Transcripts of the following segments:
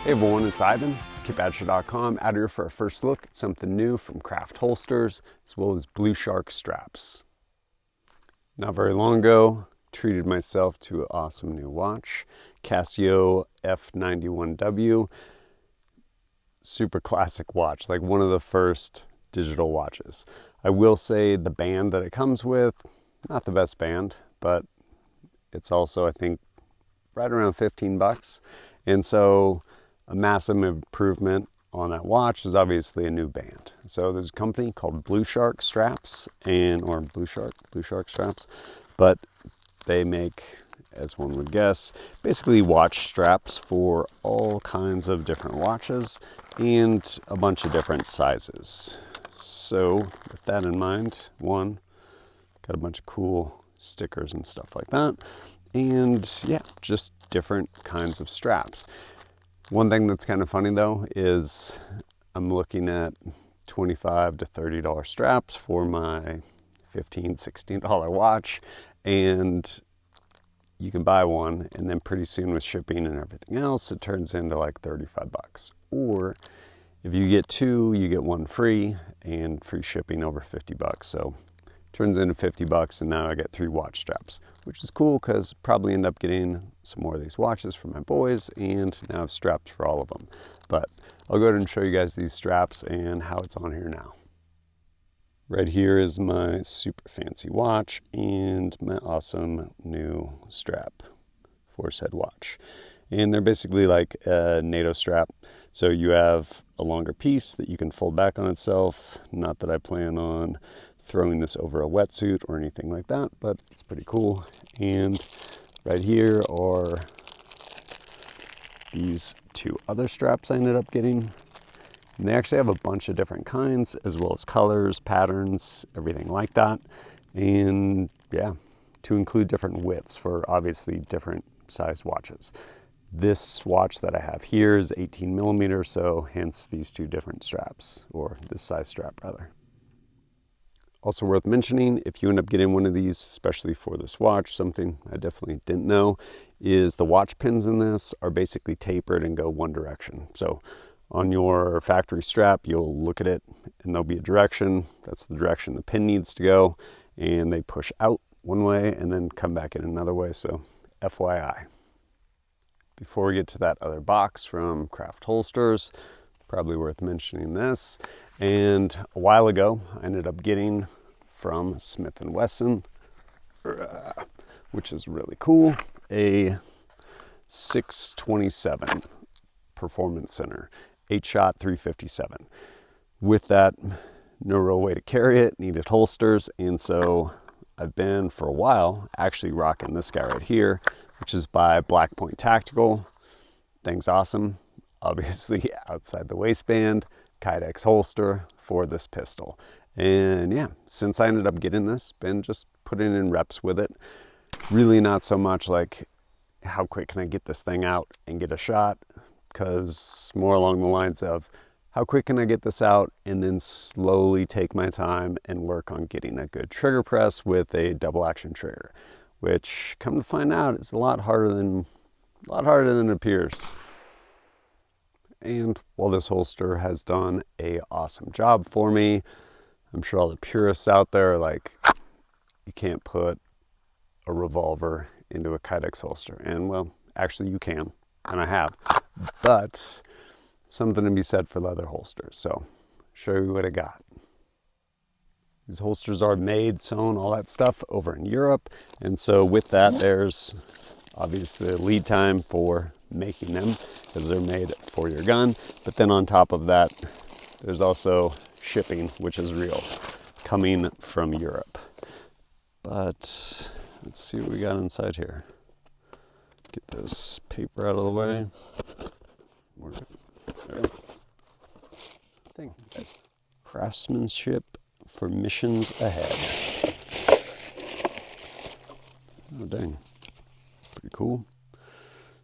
Hey everyone, it's Ivan, KipAdcher.com, out here for a first look at something new from Craft Holsters, as well as Blueshark Straps. Not very long ago, treated myself to an awesome new watch, Casio F91W. Super classic watch, like one of the first digital watches. I will say the band that it comes with, not the best band, but it's also, I think, right around 15 bucks. And so a massive improvement on that watch is obviously a new band. So there's a company called Blueshark Straps, or Blueshark Straps, but they make, as one would guess, basically watch straps for all kinds of different watches and a bunch of different sizes. So with that in mind, one, got a bunch of cool stickers and stuff like that. And yeah, just different kinds of straps. One thing that's kind of funny though is I'm looking at $25 to $30 straps for my $15, $16 watch, and you can buy one and then pretty soon with shipping and everything else it turns into like 35 bucks. Or if you get two, you get one free, and free shipping over 50 bucks. So turns into 50 bucks, and now I get 3 watch straps, which is cool because probably end up getting some more of these watches for my boys, and now I have straps for all of them. But I'll go ahead and show you guys these straps and how it's on here now. Right here is my super fancy watch and my awesome new strap, force head watch. And they're basically like a NATO strap. So you have a longer piece that you can fold back on itself. Not that I plan on throwing this over a wetsuit or anything like that, but it's pretty cool. And right here are these 2 other straps I ended up getting. And they actually have a bunch of different kinds, as well as colors, patterns, everything like that. And yeah, to include different widths for obviously different size watches. This watch that I have here is 18 millimeters, so hence these 2 different straps, or this size strap rather. Also worth mentioning, if you end up getting one of these, especially for this watch, something I definitely didn't know, is the watch pins in this are basically tapered and go one direction. So on your factory strap, you'll look at it and there'll be a direction. That's the direction the pin needs to go, and they push out one way and then come back in another way. So FYI. Before we get to that other box from Craft Holsters, probably worth mentioning this. And a while ago, I ended up getting from Smith & Wesson, which is really cool, a 627 Performance Center, 8-shot 357. With that, no real way to carry it, needed holsters, and so I've been for a while actually rocking this guy right here, which is by Black Point Tactical. Thing's awesome. Obviously outside the waistband, Kydex holster for this pistol. And yeah, since I ended up getting this, been just putting in reps with it. Really not so much like how quick can I get this thing out and get a shot, because more along the lines of how quick can I get this out and then slowly take my time and work on getting a good trigger press with a double action trigger, which come to find out is a lot harder than it appears. And while this holster has done an awesome job for me, I'm sure all the purists out there are like, you can't put a revolver into a Kydex holster. And well, actually you can, and I have. But something to be said for leather holsters. So I'll show you what I got. These holsters are made, sewn, all that stuff over in Europe. And so with that, there's obviously a lead time for making them because they're made for your gun. But then on top of that, there's also shipping, which is real, coming from Europe. But let's see what we got inside here. Get this paper out of the way. Thing. Craftsmanship for missions ahead. Oh dang, it's pretty cool.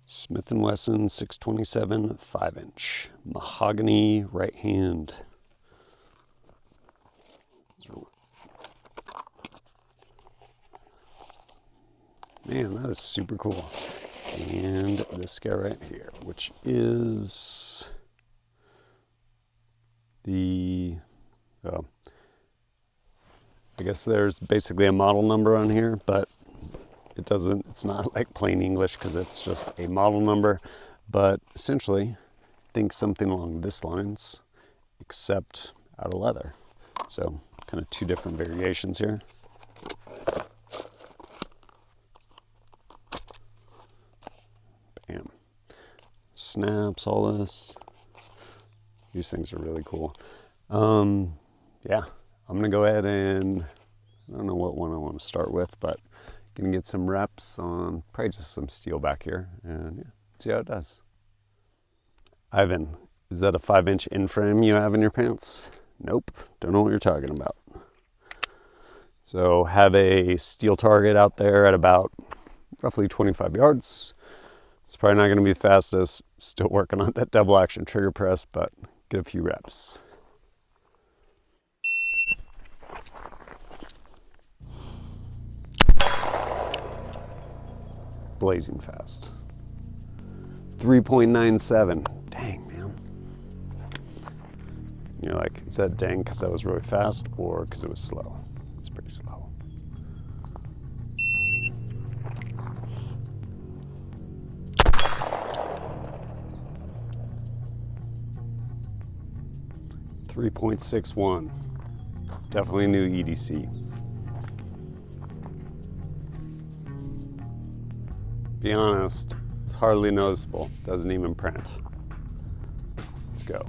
Smith & Wesson 627 5-inch mahogany right hand. Man, that is super cool. and this guy right here, which is the, oh, I guess there's basically a model number on here, but it's not like plain English because it's just a model number, but essentially think something along this lines, except out of leather. So kind of two different variations here. Bam. Snaps, all this. These things are really cool. Yeah, I'm gonna go ahead and, I don't know what one I want to start with, but gonna get some reps on probably just some steel back here and yeah, see how it does. Ivan, is that a 5-inch in-frame you have in your pants? Nope, don't know what you're talking about. So have a steel target out there at about roughly 25 yards. It's probably not going to be the fastest. Still working on that double action trigger press, but get a few reps. Blazing fast. 3.97. Dang, man. You're like, is that dang because that was really fast or because it was slow? It's pretty slow. .61. Definitely new EDC. Be honest, it's hardly noticeable. Doesn't even print. Let's go.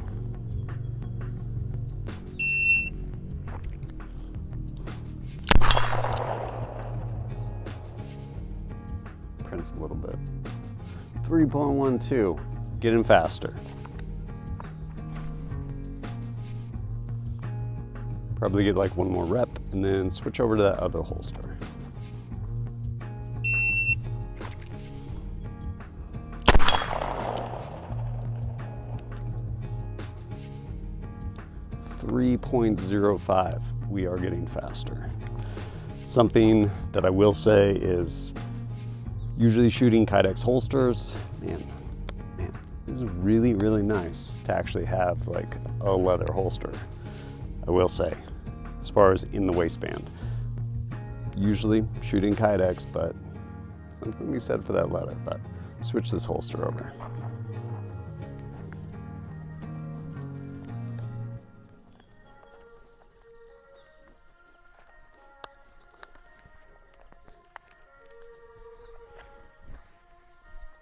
Prints a little bit. 3.12. Getting faster. Probably get like one more rep and then switch over to that other holster. .05. We are getting faster. Something that I will say is usually shooting Kydex holsters, man, this is really, really nice to actually have like a leather holster. I will say, as far as in the waistband. Usually shooting Kydex, but something to be said for that leather, but switch this holster over.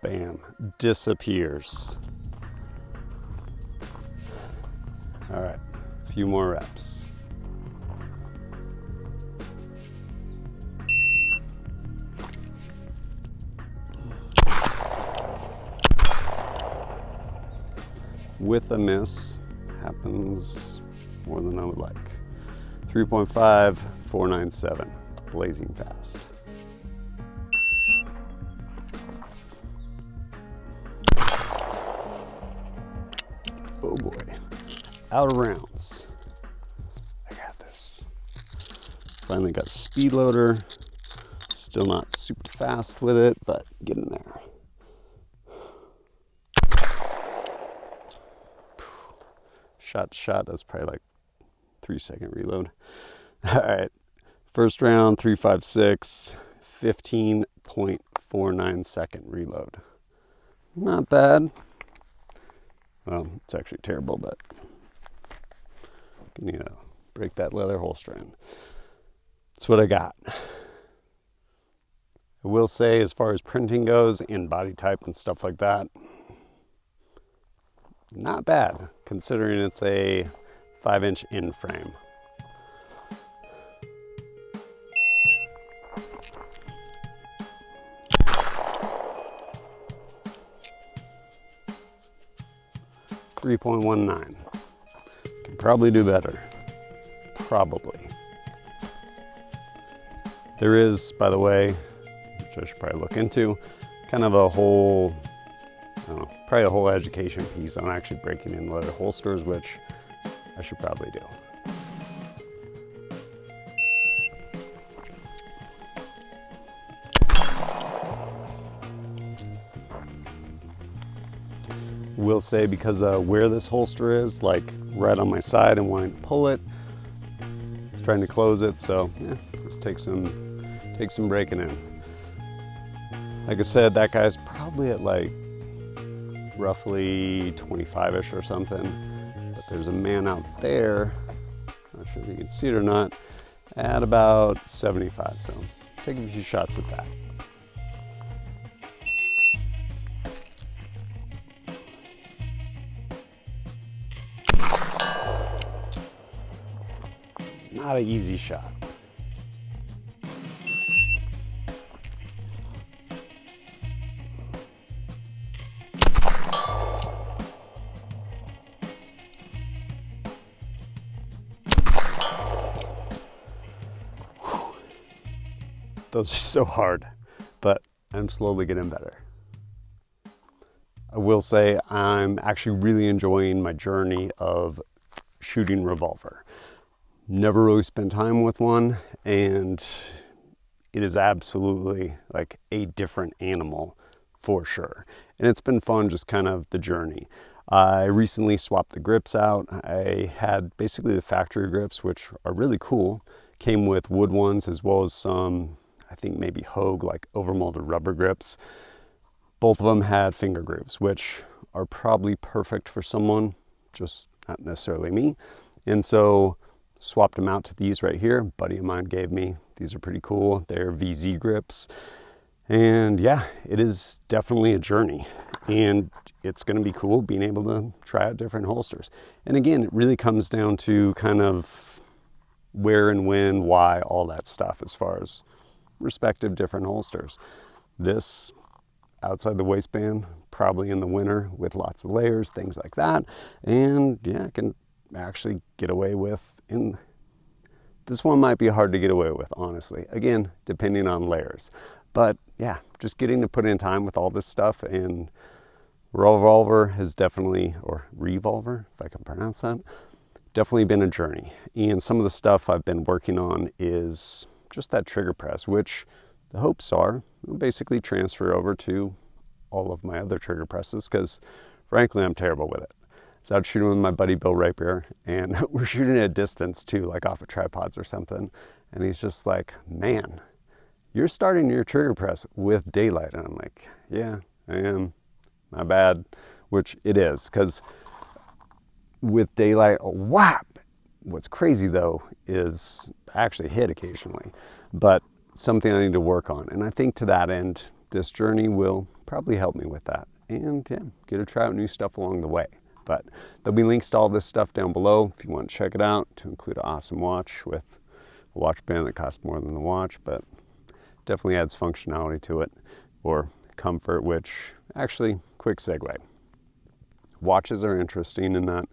Bam, disappears. All right, a few more reps. With a miss, happens more than I would like. 3.5, 497, blazing fast. Oh boy, out of rounds. I got this. Finally got a speed loader. Still not super fast with it, but getting there. Shot to shot, that's probably like 3-second reload. All right, first round, 3.56, 15.49 second reload. Not bad. Well, it's actually terrible, but you know, break that leather holster in. That's what I got. I will say, as far as printing goes and body type and stuff like that, not bad, considering it's a 5-inch in frame. .19. Can probably do better. Probably. There is, by the way, which I should probably look into, kind of a whole, I don't know, probably a whole education piece on actually breaking in leather holsters, which I should probably do. Will say because where this holster is, like right on my side and wanting to pull it, it's trying to close it, so yeah, just take some breaking in. Like I said, that guy's probably at like roughly 25-ish or something, but there's a man out there, not sure if you can see it or not, at about 75, so take a few shots at that. Not an easy shot. Those are so hard, but I'm slowly getting better. I will say I'm actually really enjoying my journey of shooting revolver. Never really spent time with one, and it is absolutely like a different animal for sure. And it's been fun, just kind of the journey. I recently swapped the grips out. I had basically the factory grips, which are really cool. Came with wood ones as well as some, I think maybe Hogue, like overmolded rubber grips. Both of them had finger grooves, which are probably perfect for someone, just not necessarily me. And so swapped them out to these right here. A buddy of mine gave me. These are pretty cool. They're VZ grips. And yeah, it is definitely a journey. And it's going to be cool being able to try out different holsters. And again, it really comes down to kind of where and when, why, all that stuff as far as respective different holsters. This outside the waistband, probably in the winter with lots of layers, things like that. And yeah, it can actually get away with this one might be hard to get away with, honestly, again depending on layers, but yeah, just getting to put in time with all this stuff. And revolver has definitely, or revolver if I can pronounce that, definitely been a journey. And some of the stuff I've been working on is just that trigger press, which the hopes are will basically transfer over to all of my other trigger presses, because frankly I'm terrible with it. So I was shooting with my buddy Bill Rapier, and we're shooting at a distance too, like off of tripods or something. And he's just like, man, you're starting your trigger press with daylight. And I'm like, yeah, I am. My bad. Which it is, because with daylight, whap! What's crazy though is I actually hit occasionally, but something I need to work on. And I think to that end, this journey will probably help me with that. And yeah, get to try out new stuff along the way. But there'll be links to all this stuff down below if you want to check it out, to include an awesome watch with a watch band that costs more than the watch, but definitely adds functionality to it, or comfort, which actually, quick segue. Watches are interesting in that,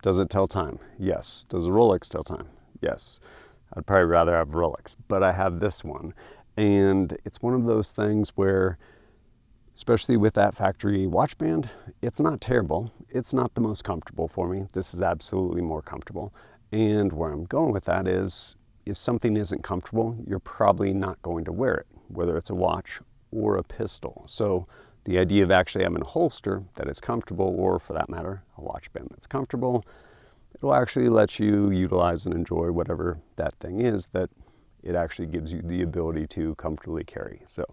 does it tell time? Yes. Does a Rolex tell time? Yes. I'd probably rather have Rolex, but I have this one. And it's one of those things where, especially with that factory watch band, it's not terrible. It's not the most comfortable for me. This is absolutely more comfortable. And where I'm going with that is, if something isn't comfortable, you're probably not going to wear it, whether it's a watch or a pistol. So the idea of actually having a holster that is comfortable, or for that matter, a watch band that's comfortable, it'll actually let you utilize and enjoy whatever that thing is that it actually gives you the ability to comfortably carry. So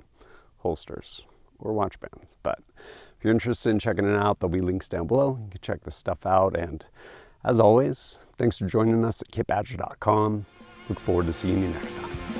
holsters or watch bands. But if you're interested in checking it out, there'll be links down below. You can check this stuff out. And as always, thanks for joining us at kitbadger.com. Look forward to seeing you next time.